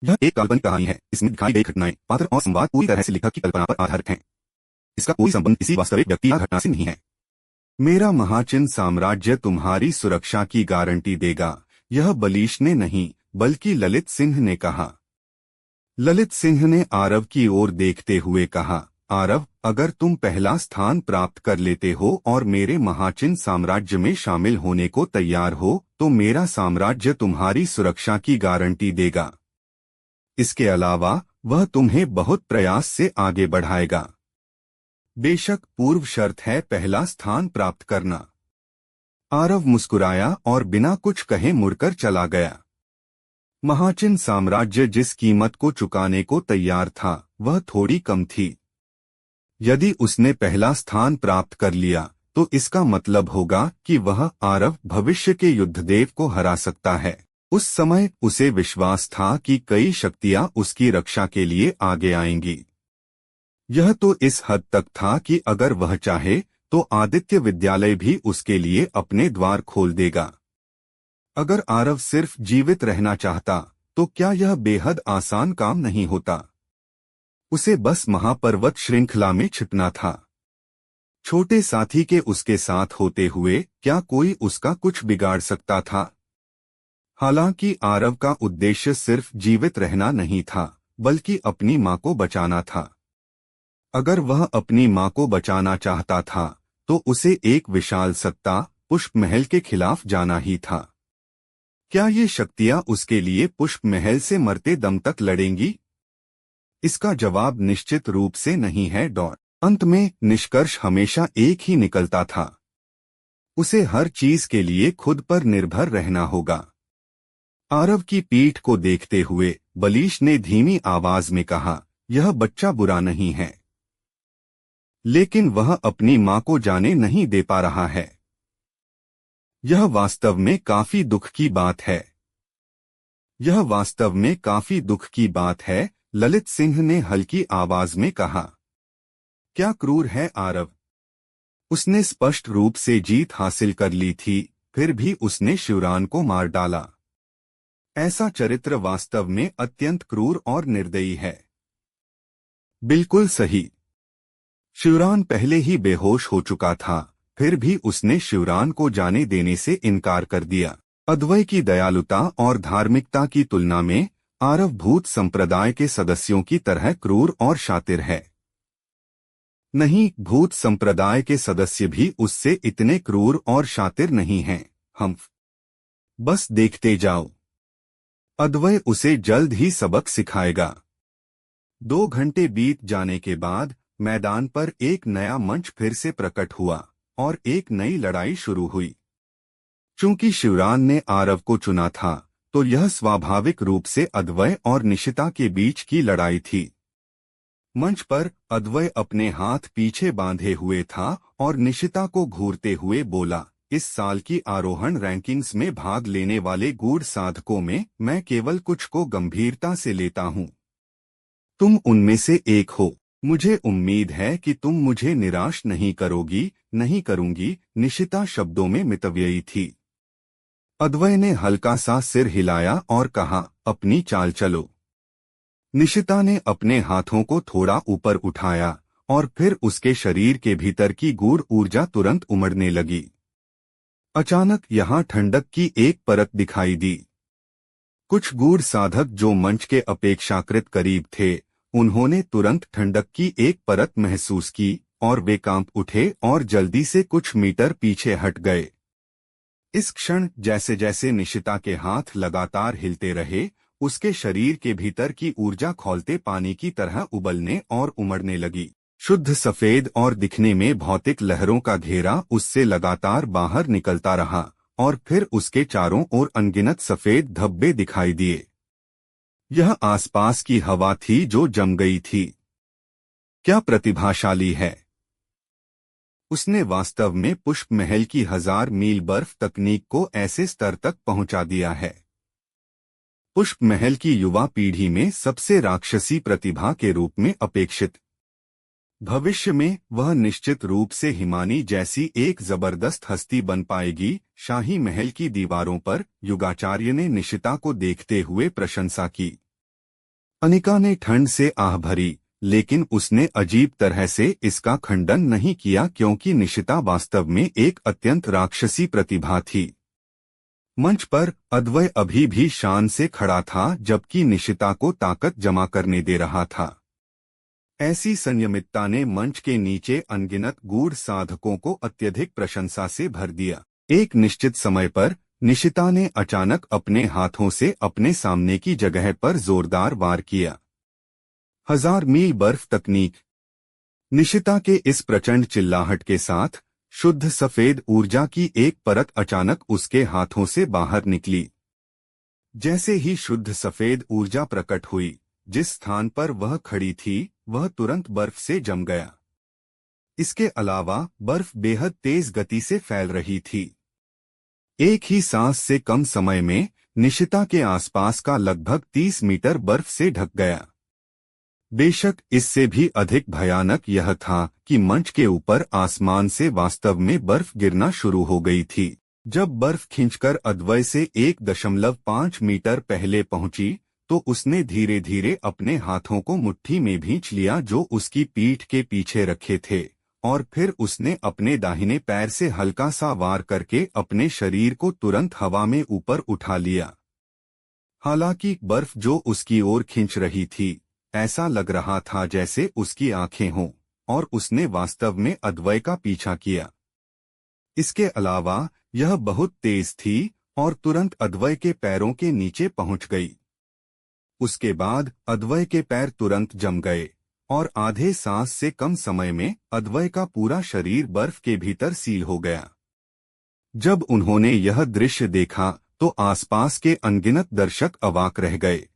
यह एक काल्पनिक कहानी है। इसमें दिखाई गई घटनाएं, पात्र और संवाद पूरी तरह से लेखक की कल्पना पर आधारित हैं। इसका कोई संबंध किसी वास्तविक व्यक्ति या घटना से नहीं है। मेरा महाचिन साम्राज्य तुम्हारी सुरक्षा की गारंटी देगा, यह बलीश ने नहीं बल्कि ललित सिंह ने कहा। ललित सिंह ने आरव की ओर देखते हुए कहा, आरव, अगर तुम पहला स्थान प्राप्त कर लेते हो और मेरे महाचिन साम्राज्य में शामिल होने को तैयार हो तो मेरा साम्राज्य तुम्हारी सुरक्षा की गारंटी देगा। इसके अलावा वह तुम्हें बहुत प्रयास से आगे बढ़ाएगा। बेशक पूर्व शर्त है पहला स्थान प्राप्त करना। आरव मुस्कुराया और बिना कुछ कहे मुड़कर चला गया। महाचिन साम्राज्य जिस कीमत को चुकाने को तैयार था वह थोड़ी कम थी। यदि उसने पहला स्थान प्राप्त कर लिया तो इसका मतलब होगा कि वह आरव भविष्य के युद्धदेव को हरा सकता है। उस समय उसे विश्वास था कि कई शक्तियां उसकी रक्षा के लिए आगे आएंगी। यह तो इस हद तक था कि अगर वह चाहे तो आदित्य विद्यालय भी उसके लिए अपने द्वार खोल देगा। अगर आरव सिर्फ जीवित रहना चाहता तो क्या यह बेहद आसान काम नहीं होता। उसे बस महापर्वत श्रृंखला में छिपना था। छोटे साथी के उसके साथ होते हुए क्या कोई उसका कुछ बिगाड़ सकता था। हालांकि आरव का उद्देश्य सिर्फ जीवित रहना नहीं था बल्कि अपनी मां को बचाना था। अगर वह अपनी मां को बचाना चाहता था तो उसे एक विशाल सत्ता पुष्प महल के खिलाफ जाना ही था। क्या ये शक्तियां उसके लिए पुष्प महल से मरते दम तक लड़ेंगी? इसका जवाब निश्चित रूप से नहीं है डॉट। अंत में निष्कर्ष हमेशा एक ही निकलता था। उसे हर चीज के लिए खुद पर निर्भर रहना होगा। आरव की पीठ को देखते हुए बलीश ने धीमी आवाज में कहा, यह बच्चा बुरा नहीं है, लेकिन वह अपनी मां को जाने नहीं दे पा रहा है। यह वास्तव में काफी दुख की बात है। यह वास्तव में काफी दुख की बात है, ललित सिंह ने हल्की आवाज में कहा। क्या क्रूर है आरव। उसने स्पष्ट रूप से जीत हासिल कर ली थी, फिर भी उसने शिवरान को मार डाला। ऐसा चरित्र वास्तव में अत्यंत क्रूर और निर्दयी है। बिल्कुल सही। शिवरान पहले ही बेहोश हो चुका था, फिर भी उसने शिवरान को जाने देने से इनकार कर दिया। अद्वै की दयालुता और धार्मिकता की तुलना में आरव भूत संप्रदाय के सदस्यों की तरह क्रूर और शातिर है। नहीं, भूत संप्रदाय के सदस्य भी उससे इतने क्रूर और शातिर नहीं हैं। हम बस देखते जाओ। अद्वै उसे जल्द ही सबक सिखाएगा। 2 घंटे बीत जाने के बाद मैदान पर एक नया मंच फिर से प्रकट हुआ और एक नई लड़ाई शुरू हुई। चूंकि शिवरान ने आरव को चुना था तो यह स्वाभाविक रूप से अद्वै और निशिता के बीच की लड़ाई थी। मंच पर अद्वै अपने हाथ पीछे बांधे हुए था और निशिता को घूरते हुए बोला, इस साल की आरोहण रैंकिंग्स में भाग लेने वाले गूढ़ साधकों में मैं केवल कुछ को गंभीरता से लेता हूं। तुम उनमें से एक हो। मुझे उम्मीद है कि तुम मुझे निराश नहीं करोगी। नहीं करूंगी, निशिता शब्दों में मितव्ययी थी। अद्वै ने हल्का सा सिर हिलाया और कहा, अपनी चाल चलो। निशिता ने अपने हाथों को थोड़ा ऊपर उठाया और फिर उसके शरीर के भीतर की गूढ़ ऊर्जा तुरंत उमड़ने लगी। अचानक यहाँ ठंडक की एक परत दिखाई दी। कुछ गूढ़ साधक जो मंच के अपेक्षाकृत करीब थे, उन्होंने तुरंत ठंडक की एक परत महसूस की और वे कांप उठे और जल्दी से कुछ मीटर पीछे हट गए। इस क्षण जैसे जैसे निशिता के हाथ लगातार हिलते रहे, उसके शरीर के भीतर की ऊर्जा खौलते पानी की तरह उबलने और उमड़ने लगी। शुद्ध सफेद और दिखने में भौतिक लहरों का घेरा उससे लगातार बाहर निकलता रहा और फिर उसके चारों ओर अनगिनत सफेद धब्बे दिखाई दिए। यह आसपास की हवा थी जो जम गई थी। क्या प्रतिभाशाली है। उसने वास्तव में पुष्प महल की 1000 मील बर्फ तकनीक को ऐसे स्तर तक पहुंचा दिया है। पुष्प महल की युवा पीढ़ी में सबसे राक्षसी प्रतिभा के रूप में अपेक्षित। भविष्य में वह निश्चित रूप से हिमानी जैसी एक जबरदस्त हस्ती बन पाएगी। शाही महल की दीवारों पर युगाचार्य ने निशिता को देखते हुए प्रशंसा की। अनिका ने ठंड से आह भरी, लेकिन उसने अजीब तरह से इसका खंडन नहीं किया क्योंकि निशिता वास्तव में एक अत्यंत राक्षसी प्रतिभा थी। मंच पर अद्वय अभी भी शान से खड़ा था जबकि निशिता को ताकत जमा करने दे रहा था। ऐसी संयमितता ने मंच के नीचे अनगिनत गूढ़ साधकों को अत्यधिक प्रशंसा से भर दिया। एक निश्चित समय पर निशिता ने अचानक अपने हाथों से अपने सामने की जगह पर जोरदार वार किया। 1000 मील बर्फ तकनीक। निशिता के इस प्रचंड चिल्लाहट के साथ शुद्ध सफेद ऊर्जा की एक परत अचानक उसके हाथों से बाहर निकली। जैसे ही शुद्ध सफेद ऊर्जा प्रकट हुई, जिस स्थान पर वह खड़ी थी वह तुरंत बर्फ से जम गया। इसके अलावा बर्फ बेहद तेज गति से फैल रही थी। एक ही सांस से कम समय में निशिता के आसपास का लगभग 30 मीटर बर्फ से ढक गया। बेशक इससे भी अधिक भयानक यह था कि मंच के ऊपर आसमान से वास्तव में बर्फ गिरना शुरू हो गई थी। जब बर्फ खींचकर अद्वय से 1.5 मीटर पहले पहुंची तो उसने धीरे धीरे अपने हाथों को मुट्ठी में भींच लिया जो उसकी पीठ के पीछे रखे थे, और फिर उसने अपने दाहिने पैर से हल्का सा वार करके अपने शरीर को तुरंत हवा में ऊपर उठा लिया। हालांकि बर्फ जो उसकी ओर खींच रही थी, ऐसा लग रहा था जैसे उसकी आंखें हों, और उसने वास्तव में अद्वय का पीछा किया। इसके अलावा यह बहुत तेज थी और तुरंत अद्वय के पैरों के नीचे पहुंच गई। उसके बाद अद्वय के पैर तुरंत जम गए और आधे सांस से कम समय में अद्वय का पूरा शरीर बर्फ के भीतर सील हो गया। जब उन्होंने यह दृश्य देखा तो आसपास के अनगिनत दर्शक अवाक रह गए।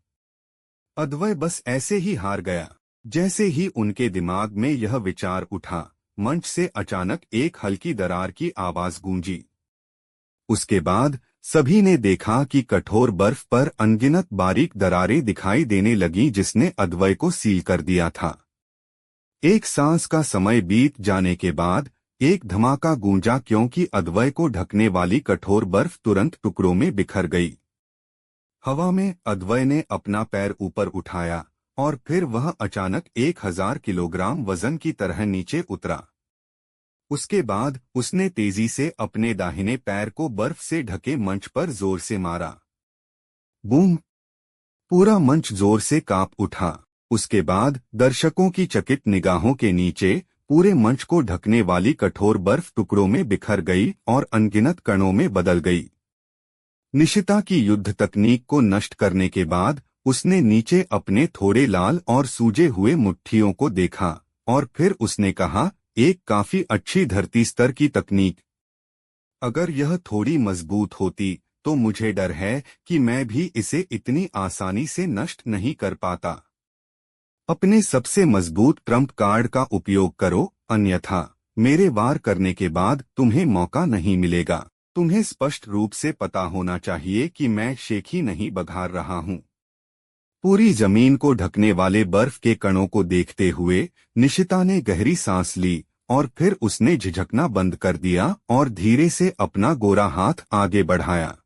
अद्वय बस ऐसे ही हार गया। जैसे ही उनके दिमाग में यह विचार उठा, मंच से अचानक एक हल्की दरार की आवाज गूंजी। उसके बाद सभी ने देखा कि कठोर बर्फ पर अनगिनत बारीक दरारें दिखाई देने लगीं जिसने अद्वय को सील कर दिया था। एक सांस का समय बीत जाने के बाद एक धमाका गूंजा क्योंकि अद्वय को ढकने वाली कठोर बर्फ तुरंत टुकड़ों में बिखर गई। हवा में अद्वय ने अपना पैर ऊपर उठाया और फिर वह अचानक 1000 किलोग्राम वजन की तरह नीचे उतरा। उसके बाद उसने तेजी से अपने दाहिने पैर को बर्फ से ढके मंच पर जोर से मारा। बूम! पूरा मंच जोर से कांप उठा। उसके बाद दर्शकों की चकित निगाहों के नीचे पूरे मंच को ढकने वाली कठोर बर्फ टुकड़ों में बिखर गई और अनगिनत कणों में बदल गई। निशिता की युद्ध तकनीक को नष्ट करने के बाद उसने नीचे अपने थोड़े लाल और सूजे हुए मुट्ठियों को देखा और फिर उसने कहा, एक काफी अच्छी धरती स्तर की तकनीक। अगर यह थोड़ी मजबूत होती तो मुझे डर है कि मैं भी इसे इतनी आसानी से नष्ट नहीं कर पाता। अपने सबसे मजबूत ट्रम्प कार्ड का उपयोग करो, अन्यथा मेरे वार करने के बाद तुम्हें मौका नहीं मिलेगा। तुम्हें स्पष्ट रूप से पता होना चाहिए कि मैं शेखी नहीं बघार रहा हूँ। पूरी जमीन को ढकने वाले बर्फ के कणों को देखते हुए निशिता ने गहरी सांस ली और फिर उसने झिझकना बंद कर दिया और धीरे से अपना गोरा हाथ आगे बढ़ाया।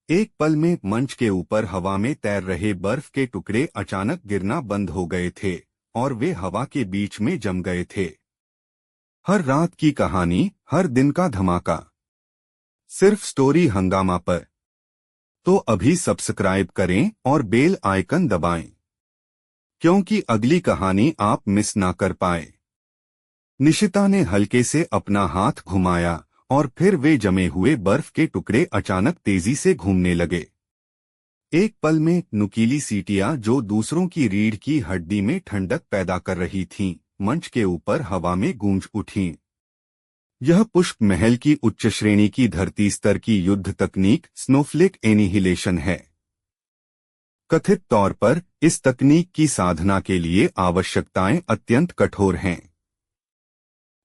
एक पल में मंच के ऊपर हवा में तैर रहे बर्फ के टुकड़े अचानक गिरना बंद हो गए थे और वे हवा के बीच में जम गए थे। हर रात की कहानी, हर दिन का धमाका, सिर्फ स्टोरी हंगामा पर। तो अभी सब्सक्राइब करें और बेल आइकन दबाएं, क्योंकि अगली कहानी आप मिस ना कर पाए। निशिता ने हल्के से अपना हाथ घुमाया और फिर वे जमे हुए बर्फ के टुकड़े अचानक तेजी से घूमने लगे। एक पल में नुकीली सीटियां जो दूसरों की रीढ़ की हड्डी में ठंडक पैदा कर रही थीं, मंच के ऊपर हवा में गूंज उठीं। यह पुष्प महल की उच्च श्रेणी की धरती स्तर की युद्ध तकनीक स्नोफ्लेक एनिहिलेशन है। कथित तौर पर इस तकनीक की साधना के लिए आवश्यकताएं अत्यंत कठोर हैं।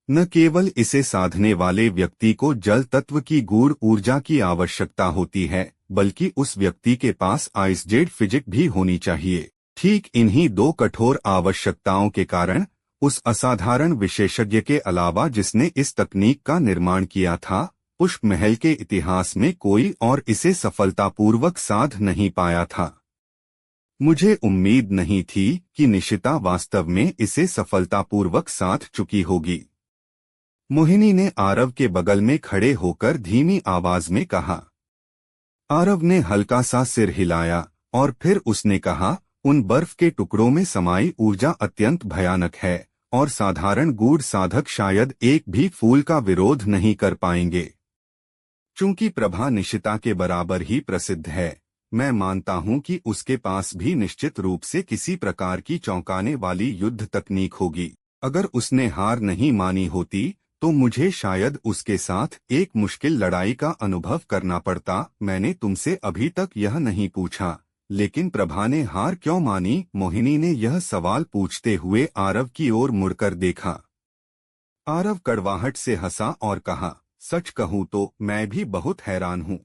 न केवल इसे साधने वाले व्यक्ति को जल तत्व की गूढ़ ऊर्जा की आवश्यकता होती है, बल्कि उस व्यक्ति के पास आइसजेड फिजिक भी होनी चाहिए। ठीक इन्हीं दो कठोर आवश्यकताओं के कारण उस असाधारण विशेषज्ञ के अलावा जिसने इस तकनीक का निर्माण किया था, पुष्प महल के इतिहास में कोई और इसे सफलतापूर्वक साध नहीं पाया था। मुझे उम्मीद नहीं थी कि निशिता वास्तव में इसे सफलतापूर्वक साध चुकी होगी। मोहिनी ने आरव के बगल में खड़े होकर धीमी आवाज में कहा। आरव ने हल्का सा सिर हिलाया और फिर उसने कहा, उन बर्फ के टुकड़ों में समाई ऊर्जा अत्यंत भयानक है और साधारण गूढ़ साधक शायद एक भी फूल का विरोध नहीं कर पाएंगे। चूंकि प्रभा निशिता के बराबर ही प्रसिद्ध है, मैं मानता हूं कि उसके पास भी निश्चित रूप से किसी प्रकार की चौंकाने वाली युद्ध तकनीक होगी। अगर उसने हार नहीं मानी होती तो मुझे शायद उसके साथ एक मुश्किल लड़ाई का अनुभव करना पड़ता। मैंने तुमसे अभी तक यह नहीं पूछा, लेकिन प्रभा ने हार क्यों मानी? मोहिनी ने यह सवाल पूछते हुए आरव की ओर मुड़कर देखा। आरव कड़वाहट से हंसा और कहा, सच कहूं तो मैं भी बहुत हैरान हूं।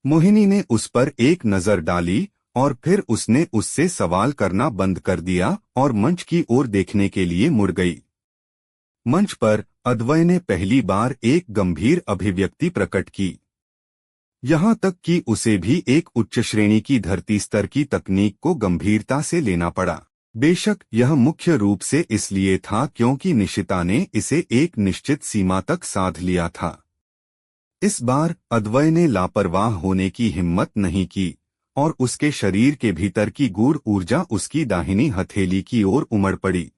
मोहिनी ने उस पर एक नजर डाली और फिर उसने उससे सवाल करना बंद कर दिया और मंच की ओर देखने के लिए मुड़ गई। मंच पर अद्वय ने पहली बार एक गंभीर अभिव्यक्ति प्रकट की। यहां तक कि उसे भी एक उच्च श्रेणी की धरती स्तर की तकनीक को गंभीरता से लेना पड़ा। बेशक यह मुख्य रूप से इसलिए था क्योंकि निशिता ने इसे एक निश्चित सीमा तक साध लिया था। इस बार अद्वय ने लापरवाह होने की हिम्मत नहीं की और उसके शरीर के भीतर की गूढ़ ऊर्जा उसकी दाहिनी हथेली की ओर उमड़ पड़ी।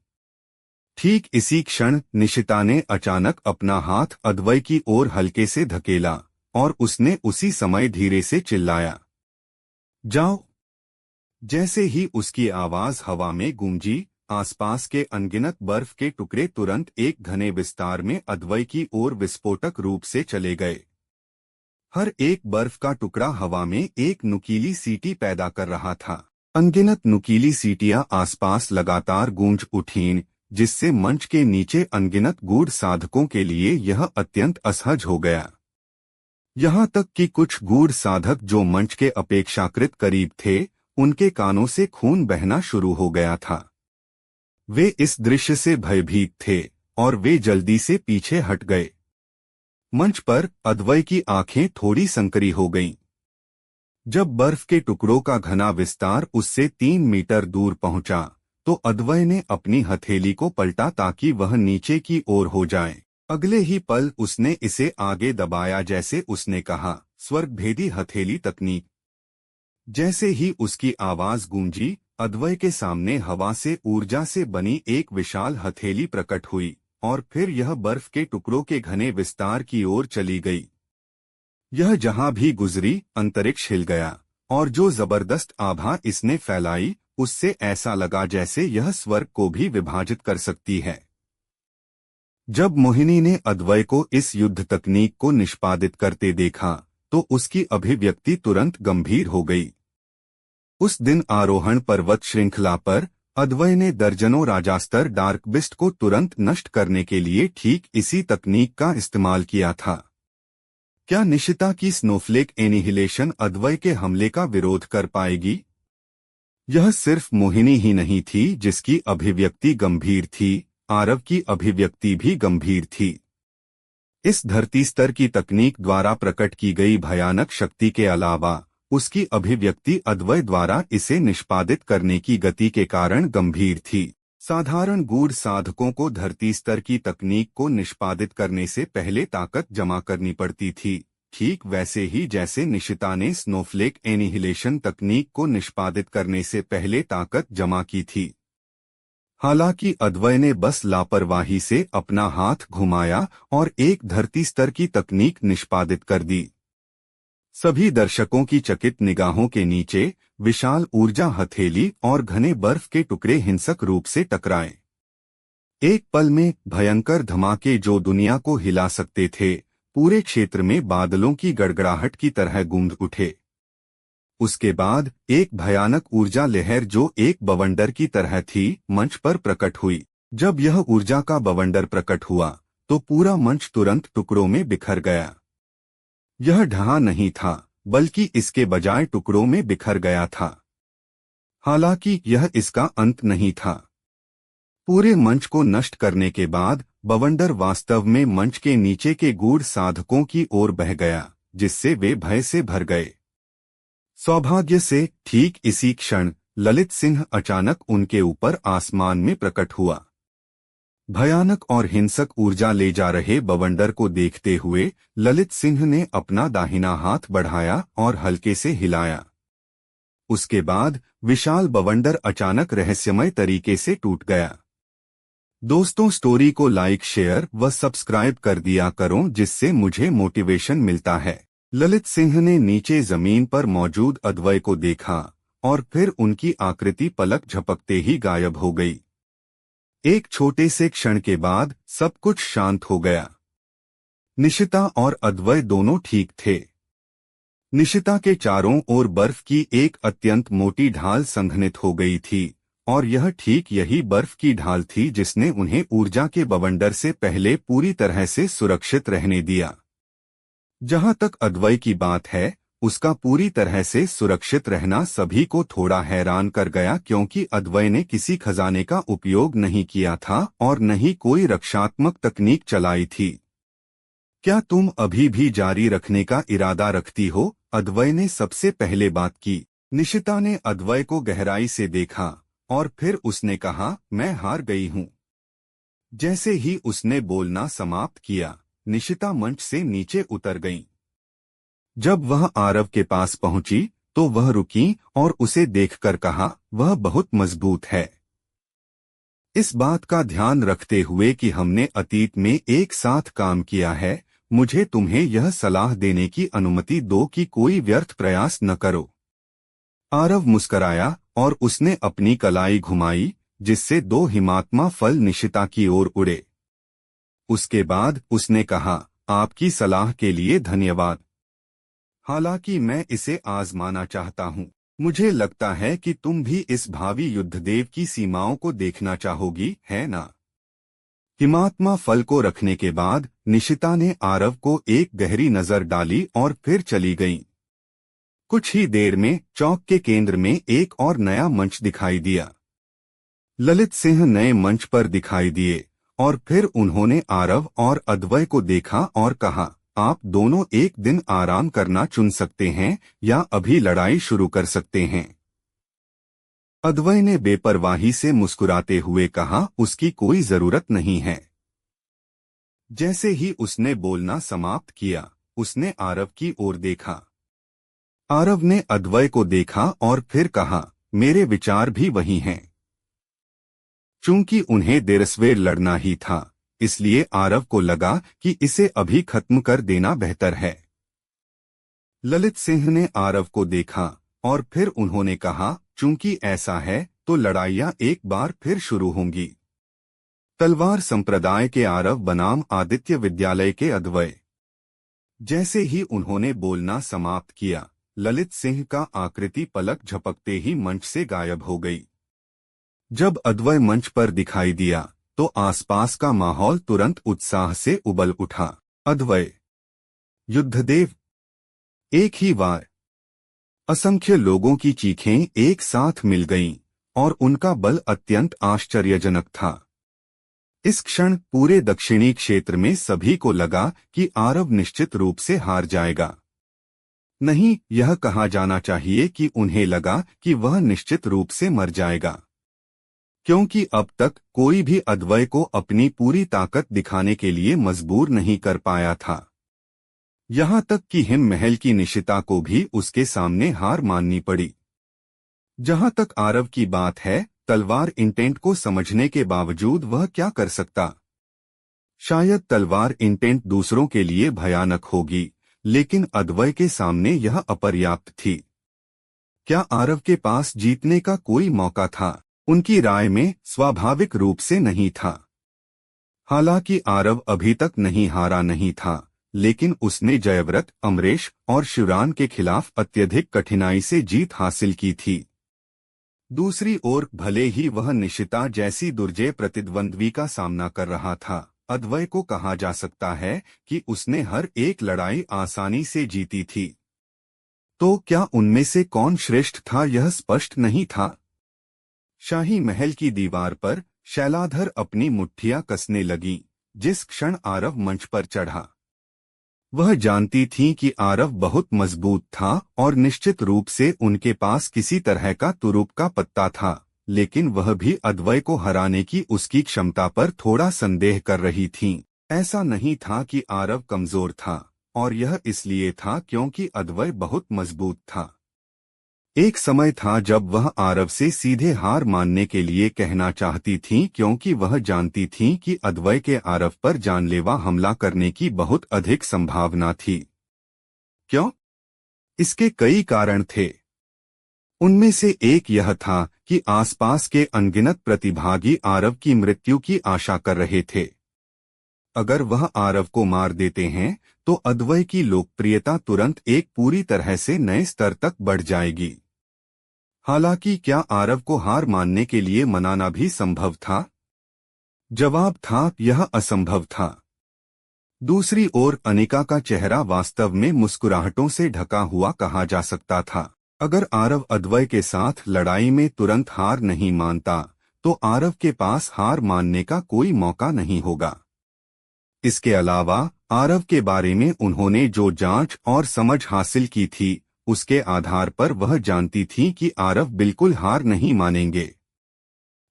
ठीक इसी क्षण निशिता ने अचानक अपना हाथ अद्वय की ओर हल्के से धकेला और उसने उसी समय धीरे से चिल्लाया, जाओ। जैसे ही उसकी आवाज हवा में गूंजी, आसपास के अनगिनत बर्फ के टुकड़े तुरंत एक घने विस्तार में अद्वय की ओर विस्फोटक रूप से चले गए। हर एक बर्फ का टुकड़ा हवा में एक नुकीली सीटी पैदा कर रहा था। अनगिनत नुकीली सीटियां आसपास लगातार गूंज उठीं, जिससे मंच के नीचे अनगिनत गूढ़ साधकों के लिए यह अत्यंत असहज हो गया। यहाँ तक कि कुछ गूढ़ साधक जो मंच के अपेक्षाकृत करीब थे, उनके कानों से खून बहना शुरू हो गया था। वे इस दृश्य से भयभीत थे और वे जल्दी से पीछे हट गए। मंच पर अद्वय की आंखें थोड़ी संकरी हो गईं। जब बर्फ के टुकड़ों का घना विस्तार उससे 3 मीटर दूर पहुंचा, तो अद्वय ने अपनी हथेली को पलटा ताकि वह नीचे की ओर हो जाए। अगले ही पल उसने इसे आगे दबाया जैसे उसने कहा, स्वर्गभेदी हथेली तकनीक। जैसे ही उसकी आवाज गूंजी, अद्वय के सामने हवा से ऊर्जा से बनी एक विशाल हथेली प्रकट हुई और फिर यह बर्फ के टुकड़ों के घने विस्तार की ओर चली गई। यह जहां भी गुजरी, अंतरिक्ष हिल गया और जो जबरदस्त आभा इसने फैलाई, उससे ऐसा लगा जैसे यह स्वर्ग को भी विभाजित कर सकती है। जब मोहिनी ने अद्वय को इस युद्ध तकनीक को निष्पादित करते देखा, तो उसकी अभिव्यक्ति तुरंत गंभीर हो गई। उस दिन आरोहण पर्वत श्रृंखला पर अद्वय ने दर्जनों राजास्तर डार्क बिस्ट को तुरंत नष्ट करने के लिए ठीक इसी तकनीक का इस्तेमाल किया था। क्या निशिता की स्नोफ्लेक एनिहिलेशन अद्वय के हमले का विरोध कर पाएगी? यह सिर्फ मोहिनी ही नहीं थी जिसकी अभिव्यक्ति गंभीर थी, आरव की अभिव्यक्ति भी गंभीर थी। इस धरती स्तर की तकनीक द्वारा प्रकट की गई भयानक शक्ति के अलावा उसकी अभिव्यक्ति अद्वय द्वारा इसे निष्पादित करने की गति के कारण गंभीर थी। साधारण गूढ़ साधकों को धरती स्तर की तकनीक को निष्पादित करने से पहले ताकत जमा करनी पड़ती थी, ठीक वैसे ही जैसे निशिता ने स्नोफ्लेक एनिहिलेशन तकनीक को निष्पादित करने से पहले ताकत जमा की थी। हालांकि अद्वय ने बस लापरवाही से अपना हाथ घुमाया और एक धरती स्तर की तकनीक निष्पादित कर दी। सभी दर्शकों की चकित निगाहों के नीचे विशाल ऊर्जा हथेली और घने बर्फ के टुकड़े हिंसक रूप से टकराए। एक पल में भयंकर धमाके जो दुनिया को हिला सकते थे, पूरे क्षेत्र में बादलों की गड़गड़ाहट की तरह गूंज उठे। उसके बाद एक भयानक ऊर्जा लहर जो एक बवंडर की तरह थी, मंच पर प्रकट हुई। जब यह ऊर्जा का बवंडर प्रकट हुआ, तो पूरा मंच तुरंत टुकड़ों में बिखर गया। यह ढहा नहीं था, बल्कि इसके बजाय टुकड़ों में बिखर गया था। हालांकि यह इसका अंत नहीं था। पूरे मंच को नष्ट करने के बाद बवंडर वास्तव में मंच के नीचे के गूढ़ साधकों की ओर बह गया, जिससे वे भय से भर गए। सौभाग्य से ठीक इसी क्षण ललित सिंह अचानक उनके ऊपर आसमान में प्रकट हुआ। भयानक और हिंसक ऊर्जा ले जा रहे बवंडर को देखते हुए ललित सिंह ने अपना दाहिना हाथ बढ़ाया और हल्के से हिलाया। उसके बाद विशाल बवंडर अचानक रहस्यमय तरीके से टूट गया। दोस्तों, स्टोरी को लाइक, शेयर व सब्सक्राइब कर दिया करो, जिससे मुझे मोटिवेशन मिलता है। ललित सिंह ने नीचे जमीन पर मौजूद अद्वय को देखा और फिर उनकी आकृति पलक झपकते ही गायब हो गई। एक छोटे से क्षण के बाद सब कुछ शांत हो गया। निशिता और अद्वय दोनों ठीक थे। निशिता के चारों ओर बर्फ की एक अत्यंत मोटी ढाल संघनित हो गई थी और यह ठीक यही बर्फ की ढाल थी जिसने उन्हें ऊर्जा के बवंडर से पहले पूरी तरह से सुरक्षित रहने दिया। जहां तक अद्वय की बात है, उसका पूरी तरह से सुरक्षित रहना सभी को थोड़ा हैरान कर गया, क्योंकि अद्वय ने किसी खजाने का उपयोग नहीं किया था और न ही कोई रक्षात्मक तकनीक चलाई थी। क्या तुम अभी भी जारी रखने का इरादा रखती हो? अद्वय ने सबसे पहले बात की। निशिता ने अद्वय को गहराई से देखा और फिर उसने कहा, मैं हार गई हूं। जैसे ही उसने बोलना समाप्त किया, निशिता मंच से नीचे उतर गईं। जब वह आरव के पास पहुंची तो वह रुकी और उसे देखकर कहा, वह बहुत मजबूत है। इस बात का ध्यान रखते हुए कि हमने अतीत में एक साथ काम किया है, मुझे तुम्हें यह सलाह देने की अनुमति दो कि कोई व्यर्थ प्रयास न करो। आरव मुस्कराया और उसने अपनी कलाई घुमाई, जिससे 2 हिमात्मा फल निशिता की ओर उड़े। उसके बाद उसने कहा, आपकी सलाह के लिए धन्यवाद। हालांकि मैं इसे आजमाना चाहता हूँ। मुझे लगता है कि तुम भी इस भावी युद्धदेव की सीमाओं को देखना चाहोगी, है ना? हिमात्मा फल को रखने के बाद निशिता ने आरव को एक गहरी नजर डाली और फिर चली गईं। कुछ ही देर में चौक के केंद्र में एक और नया मंच दिखाई दिया। ललित सिंह नए मंच पर दिखाई दिए और फिर उन्होंने आरव और अद्वय को देखा और कहा, आप दोनों एक दिन आराम करना चुन सकते हैं या अभी लड़ाई शुरू कर सकते हैं। अद्वय ने बेपरवाही से मुस्कुराते हुए कहा, उसकी कोई जरूरत नहीं है। जैसे ही उसने बोलना समाप्त किया, उसने आरव की ओर देखा। आरव ने अद्वय को देखा और फिर कहा, मेरे विचार भी वही हैं। चूंकि उन्हें देरसवेर लड़ना ही था, इसलिए आरव को लगा कि इसे अभी खत्म कर देना बेहतर है। ललित सिंह ने आरव को देखा और फिर उन्होंने कहा, चूंकि ऐसा है तो लड़ाइयां एक बार फिर शुरू होंगी। तलवार संप्रदाय के आरव बनाम आदित्य विद्यालय के अद्वय। जैसे ही उन्होंने बोलना समाप्त किया, ललित सिंह का आकृति पलक झपकते ही मंच से गायब हो गई। जब अद्वय मंच पर दिखाई दिया तो आसपास का माहौल तुरंत उत्साह से उबल उठा। अद्वय, युद्धदेव, एक ही बार असंख्य लोगों की चीखें एक साथ मिल गईं और उनका बल अत्यंत आश्चर्यजनक था। इस क्षण पूरे दक्षिणी क्षेत्र में सभी को लगा कि आरव निश्चित रूप से हार जाएगा। नहीं, यह कहा जाना चाहिए कि उन्हें लगा कि वह निश्चित रूप से मर जाएगा, क्योंकि अब तक कोई भी अद्वय को अपनी पूरी ताकत दिखाने के लिए मजबूर नहीं कर पाया था। यहाँ तक कि हिम महल की निशिता को भी उसके सामने हार माननी पड़ी। जहाँ तक आरव की बात है, तलवार इंटेंट को समझने के बावजूद वह क्या कर सकता? शायद तलवार इंटेंट दूसरों के लिए भयानक होगी, लेकिन अद्वय के सामने यह अपर्याप्त थी। क्या आरव के पास जीतने का कोई मौका था? उनकी राय में स्वाभाविक रूप से नहीं था। हालांकि आरव अभी तक नहीं हारा नहीं था, लेकिन उसने जयव्रत, अमरेश और शिवरान के खिलाफ अत्यधिक कठिनाई से जीत हासिल की थी। दूसरी ओर भले ही वह निशिता जैसी दुर्जय प्रतिद्वंद्वी का सामना कर रहा था, अद्वय को कहा जा सकता है कि उसने हर एक लड़ाई आसानी से जीती थी। तो क्या उनमें से कौन श्रेष्ठ था यह स्पष्ट नहीं था। शाही महल की दीवार पर शैलाधर अपनी मुट्ठियां कसने लगी जिस क्षण आरव मंच पर चढ़ा। वह जानती थीं कि आरव बहुत मजबूत था और निश्चित रूप से उनके पास किसी तरह का तुरुप का पत्ता था, लेकिन वह भी अद्वय को हराने की उसकी क्षमता पर थोड़ा संदेह कर रही थीं। ऐसा नहीं था कि आरव कमजोर था, और यह इसलिए था क्योंकि अद्वय बहुत मजबूत था। एक समय था जब वह आरव से सीधे हार मानने के लिए कहना चाहती थीं, क्योंकि वह जानती थीं कि अद्वय के आरव पर जानलेवा हमला करने की बहुत अधिक संभावना थी। क्यों? इसके कई कारण थे। उनमें से एक यह था कि आसपास के अनगिनत प्रतिभागी आरव की मृत्यु की आशा कर रहे थे। अगर वह आरव को मार देते हैं तो अद्वय की लोकप्रियता तुरंत एक पूरी तरह से नए स्तर तक बढ़ जाएगी। हालांकि क्या आरव को हार मानने के लिए मनाना भी संभव था? जवाब था, यह असंभव था। दूसरी ओर अनिका का चेहरा वास्तव में मुस्कुराहटों से ढका हुआ कहा जा सकता था। अगर आरव अद्वय के साथ लड़ाई में तुरंत हार नहीं मानता तो आरव के पास हार मानने का कोई मौका नहीं होगा। इसके अलावा आरव के बारे में उन्होंने जो जांच और समझ हासिल की थी, उसके आधार पर वह जानती थी कि आरव बिल्कुल हार नहीं मानेंगे।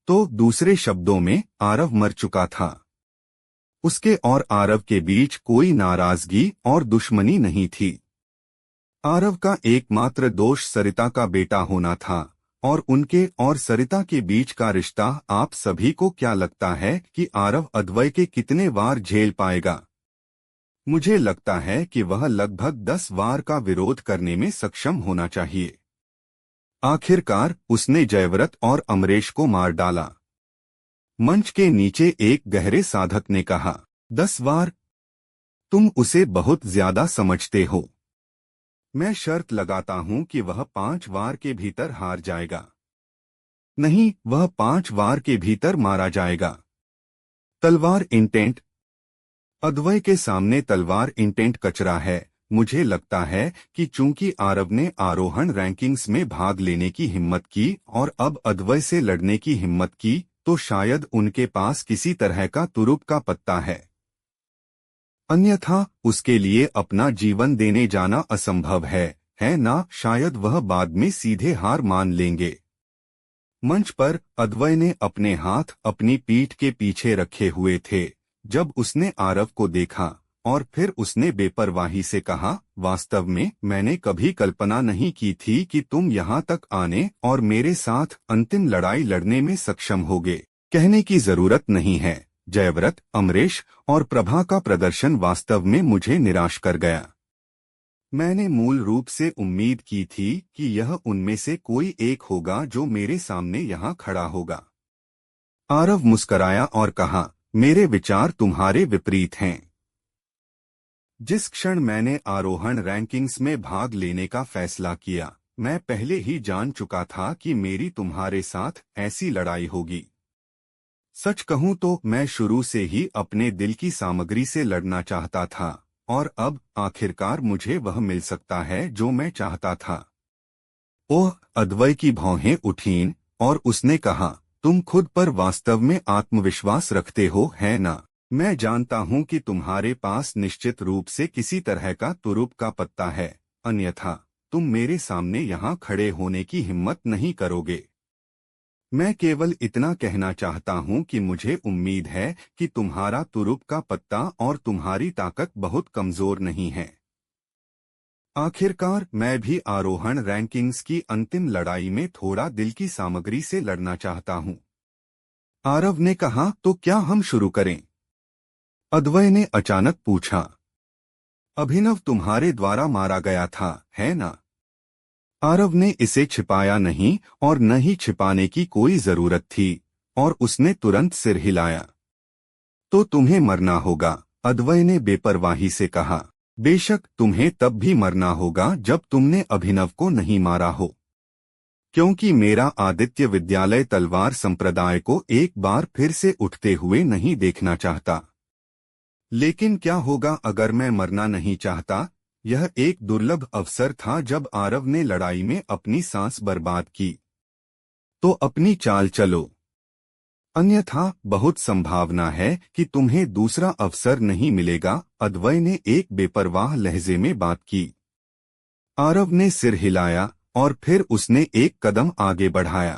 तो दूसरे शब्दों में आरव मर चुका था। उसके और आरव के बीच कोई नाराजगी और दुश्मनी नहीं थी। आरव का एकमात्र दोष सरिता का बेटा होना था, और उनके और सरिता के बीच का रिश्ता। आप सभी को क्या लगता है कि आरव अद्वय के कितने वार झेल पाएगा? मुझे लगता है कि वह लगभग 10 वार का विरोध करने में सक्षम होना चाहिए। आखिरकार उसने जयव्रत और अमरेश को मार डाला। मंच के नीचे एक गहरे साधक ने कहा, 10 वार? तुम उसे बहुत ज्यादा समझते हो। मैं शर्त लगाता हूं कि वह 5 वार के भीतर हार जाएगा। नहीं, वह 5 वार के भीतर मारा जाएगा। तलवार इंटेंट? अद्वय के सामने तलवार इंटेंट कचरा है। मुझे लगता है कि चूंकि आरव ने आरोहण रैंकिंग्स में भाग लेने की हिम्मत की और अब अद्वय से लड़ने की हिम्मत की, तो शायद उनके पास किसी तरह का तुरुप का पत्ता है। अन्यथा उसके लिए अपना जीवन देने जाना असंभव है ना? शायद वह बाद में सीधे हार मान लेंगे। मंच पर अद्वय ने अपने हाथ अपनी पीठ के पीछे रखे हुए थे जब उसने आरव को देखा, और फिर उसने बेपरवाही से कहा, वास्तव में मैंने कभी कल्पना नहीं की थी कि तुम यहाँ तक आने और मेरे साथ अंतिम लड़ाई लड़ने में सक्षम होगे। कहने की जरूरत नहीं है, जयव्रत, अमरेश और प्रभा का प्रदर्शन वास्तव में मुझे निराश कर गया। मैंने मूल रूप से उम्मीद की थी कि यह उनमें से कोई एक होगा जो मेरे सामने यहाँ खड़ा होगा। आरव मुस्कराया और कहा, मेरे विचार तुम्हारे विपरीत हैं। जिस क्षण मैंने आरोहण रैंकिंग्स में भाग लेने का फैसला किया, मैं पहले ही जान चुका था कि मेरी तुम्हारे साथ ऐसी लड़ाई होगी। सच कहूं तो मैं शुरू से ही अपने दिल की सामग्री से लड़ना चाहता था, और अब आखिरकार मुझे वह मिल सकता है जो मैं चाहता था। ओह! अद्वय की भौहें उठीं और उसने कहा, तुम खुद पर वास्तव में आत्मविश्वास रखते हो, है ना? मैं जानता हूं कि तुम्हारे पास निश्चित रूप से किसी तरह का तुरुप का पत्ता है, अन्यथा तुम मेरे सामने यहाँ खड़े होने की हिम्मत नहीं करोगे। मैं केवल इतना कहना चाहता हूं कि मुझे उम्मीद है कि तुम्हारा तुरुप का पत्ता और तुम्हारी ताकत बहुत कमजोर नहीं है। आखिरकार मैं भी आरोहण रैंकिंग्स की अंतिम लड़ाई में थोड़ा दिल की सामग्री से लड़ना चाहता हूं। आरव ने कहा, तो क्या हम शुरू करें? अद्वय ने अचानक पूछा। अभिनव तुम्हारे द्वारा मारा गया था, है ना? आरव ने इसे छिपाया नहीं और न ही छिपाने की कोई जरूरत थी, और उसने तुरंत सिर हिलाया। तो तुम्हें मरना होगा, अद्वय ने बेपरवाही से कहा। बेशक तुम्हें तब भी मरना होगा जब तुमने अभिनव को नहीं मारा हो, क्योंकि मेरा आदित्य विद्यालय तलवार संप्रदाय को एक बार फिर से उठते हुए नहीं देखना चाहता। लेकिन क्या होगा अगर मैं मरना नहीं चाहता? यह एक दुर्लभ अवसर था जब आरव ने लड़ाई में अपनी सांस बर्बाद की। तो अपनी चाल चलो। अन्यथा बहुत संभावना है कि तुम्हें दूसरा अवसर नहीं मिलेगा, अद्वय ने एक बेपरवाह लहजे में बात की। आरव ने सिर हिलाया और फिर उसने एक कदम आगे बढ़ाया।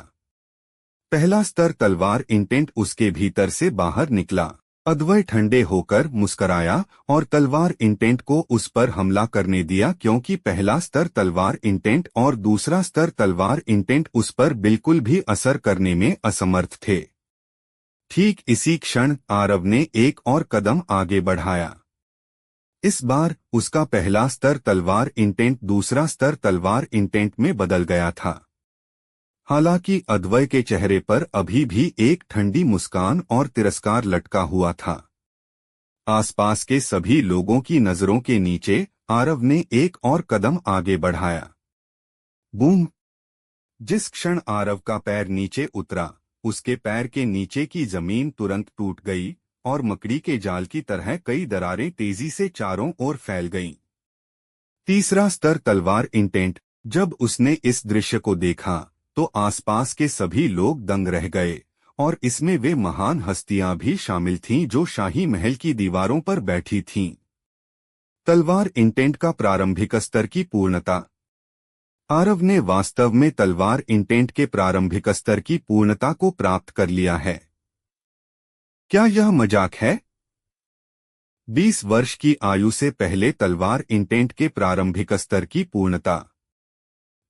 पहला स्तर तलवार इंटेंट उसके भीतर से बाहर निकला। अद्वय ठंडे होकर मुस्कराया और तलवार इंटेंट को उस पर हमला करने दिया, क्योंकि पहला स्तर तलवार इंटेंट और दूसरा स्तर तलवार इंटेंट उस पर बिल्कुल भी असर करने में असमर्थ थे। ठीक इसी क्षण आरव ने एक और कदम आगे बढ़ाया। इस बार उसका पहला स्तर तलवार इंटेंट दूसरा स्तर तलवार इंटेंट में बदल गया था। हालांकि अद्वय के चेहरे पर अभी भी एक ठंडी मुस्कान और तिरस्कार लटका हुआ था। आसपास के सभी लोगों की नजरों के नीचे आरव ने एक और कदम आगे बढ़ाया। बूम! जिस क्षण आरव का पैर नीचे उतरा, उसके पैर के नीचे की जमीन तुरंत टूट गई और मकड़ी के जाल की तरह कई दरारें तेजी से चारों ओर फैल गईं। तीसरा स्तर तलवार इंटेंट। जब उसने इस दृश्य को देखा तो आसपास के सभी लोग दंग रह गए, और इसमें वे महान हस्तियां भी शामिल थीं जो शाही महल की दीवारों पर बैठी थीं। तलवार इंटेंट का प्रारंभिक स्तर की पूर्णता। आरव ने वास्तव में तलवार इंटेंट के प्रारंभिक स्तर की पूर्णता को प्राप्त कर लिया है। क्या यह मजाक है? 20 वर्ष की आयु से पहले तलवार इंटेंट के प्रारंभिक स्तर की पूर्णता।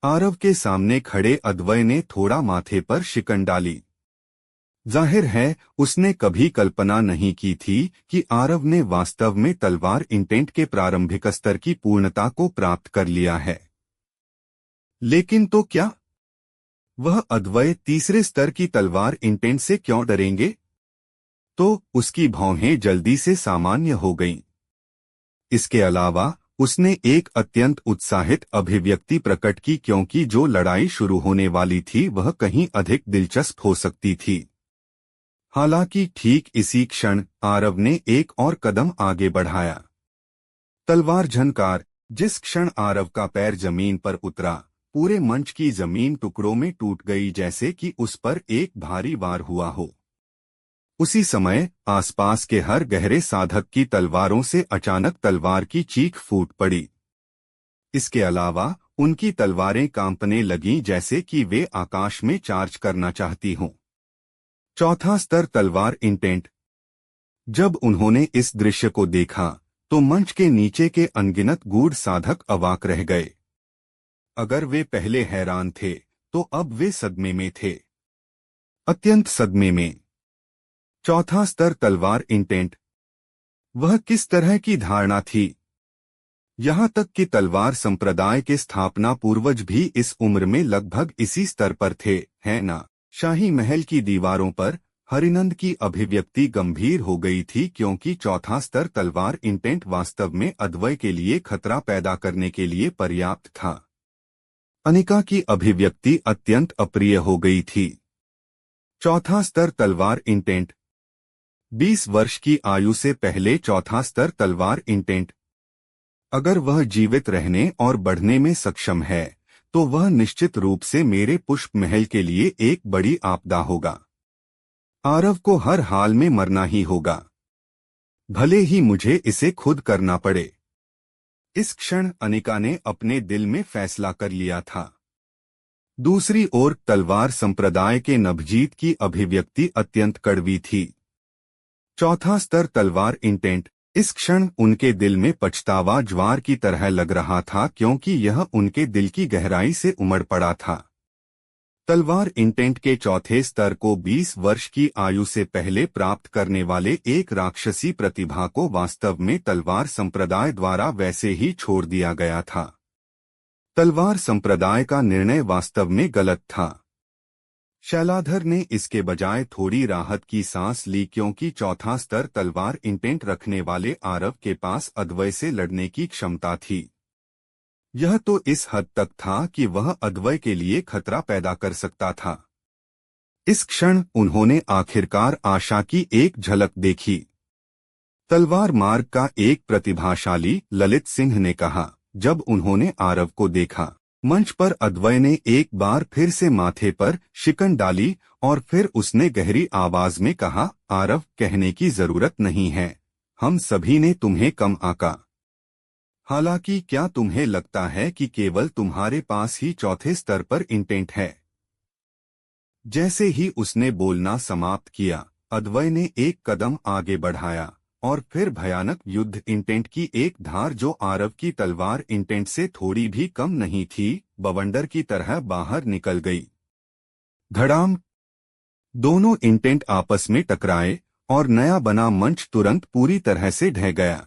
आरव के सामने खड़े अद्वय ने थोड़ा माथे पर शिकन डाली। जाहिर है उसने कभी कल्पना नहीं की थी कि आरव ने वास्तव में तलवार इंटेंट के प्रारंभिक स्तर की पूर्णता को प्राप्त कर लिया है। लेकिन तो क्या वह अद्वय तीसरे स्तर की तलवार इंटेंट से क्यों डरेंगे? तो उसकी भौहें जल्दी से सामान्य हो गईं। इसके अलावा उसने एक अत्यंत उत्साहित अभिव्यक्ति प्रकट की, क्योंकि जो लड़ाई शुरू होने वाली थी वह कहीं अधिक दिलचस्प हो सकती थी। हालांकि ठीक इसी क्षण आरव ने एक और कदम आगे बढ़ाया। तलवार झनकार। जिस क्षण आरव का पैर जमीन पर उतरा, पूरे मंच की जमीन टुकड़ों में टूट गई, जैसे कि उस पर एक भारी वार हुआ हो। उसी समय आसपास के हर गहरे साधक की तलवारों से अचानक तलवार की चीख फूट पड़ी। इसके अलावा उनकी तलवारें कांपने लगीं, जैसे कि वे आकाश में चार्ज करना चाहती हों। चौथा स्तर तलवार इंटेंट। जब उन्होंने इस दृश्य को देखा तो मंच के नीचे के अनगिनत गूढ़ साधक अवाक रह गए। अगर वे पहले हैरान थे तो अब वे सदमे में थे, अत्यंत सदमे में। चौथा स्तर तलवार इंटेंट। वह किस तरह की धारणा थी? यहाँ तक कि तलवार संप्रदाय के स्थापना पूर्वज भी इस उम्र में लगभग इसी स्तर पर थे, है ना? शाही महल की दीवारों पर हरिनंद की अभिव्यक्ति गंभीर हो गई थी, क्योंकि चौथा स्तर तलवार इंटेंट वास्तव में अद्वय के लिए खतरा पैदा करने के लिए पर्याप्त था। अनिका की अभिव्यक्ति अत्यंत अप्रिय हो गई थी। चौथा स्तर तलवार इंटेंट। 20 वर्ष की आयु से पहले चौथा स्तर तलवार इंटेंट। अगर वह जीवित रहने और बढ़ने में सक्षम है तो वह निश्चित रूप से मेरे पुष्प महल के लिए एक बड़ी आपदा होगा। आरव को हर हाल में मरना ही होगा, भले ही मुझे इसे खुद करना पड़े। इस क्षण अनिका ने अपने दिल में फैसला कर लिया था। दूसरी ओर तलवार संप्रदाय के नवजीत की अभिव्यक्ति अत्यंत कड़वी थी। चौथा स्तर तलवार इंटेंट। इस क्षण उनके दिल में पछतावा ज्वार की तरह लग रहा था, क्योंकि यह उनके दिल की गहराई से उमड़ पड़ा था। तलवार इंटेंट के चौथे स्तर को 20 वर्ष की आयु से पहले प्राप्त करने वाले एक राक्षसी प्रतिभा को वास्तव में तलवार संप्रदाय द्वारा वैसे ही छोड़ दिया गया था। तलवार संप्रदाय का निर्णय वास्तव में गलत था। शैलाधर ने इसके बजाय थोड़ी राहत की सांस ली, क्योंकि चौथा स्तर तलवार इंटेंट रखने वाले आरव के पास अद्वय से लड़ने की क्षमता थी। यह तो इस हद तक था कि वह अद्वय के लिए खतरा पैदा कर सकता था। इस क्षण उन्होंने आखिरकार आशा की एक झलक देखी। तलवार मार्ग का एक प्रतिभाशाली ललित सिंह ने कहा, जब उन्होंने आरव को देखा। मंच पर अद्वय ने एक बार फिर से माथे पर शिकन डाली और फिर उसने गहरी आवाज में कहा, आरव, कहने की जरूरत नहीं है, हम सभी ने तुम्हें कम आंका। हालांकि क्या तुम्हें लगता है कि केवल तुम्हारे पास ही चौथे स्तर पर इंटेंट है? जैसे ही उसने बोलना समाप्त किया, अद्वय ने एक कदम आगे बढ़ाया और फिर भयानक युद्ध इंटेंट की एक धार जो आरव की तलवार इंटेंट से थोड़ी भी कम नहीं थी, बवंडर की तरह बाहर निकल गई। धड़ाम! दोनों इंटेंट आपस में टकराए और नया बना मंच तुरंत पूरी तरह से ढह गया।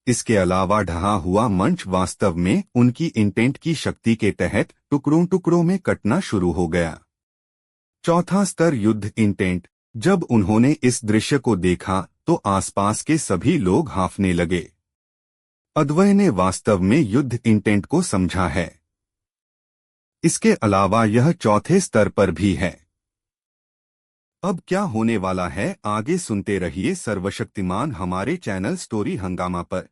इसके अलावा ढहा हुआ मंच वास्तव में उनकी इंटेंट की शक्ति के तहत टुकड़ों टुकड़ों में कटना शुरू हो गया। चौथा स्तर युद्ध इंटेंट। जब उन्होंने इस दृश्य को देखा तो आसपास के सभी लोग हांफने लगे। अद्वय ने वास्तव में युद्ध इंटेंट को समझा है। इसके अलावा यह चौथे स्तर पर भी है। अब क्या होने वाला है, आगे सुनते रहिए सर्वशक्तिमान हमारे चैनल स्टोरी हंगामा पर।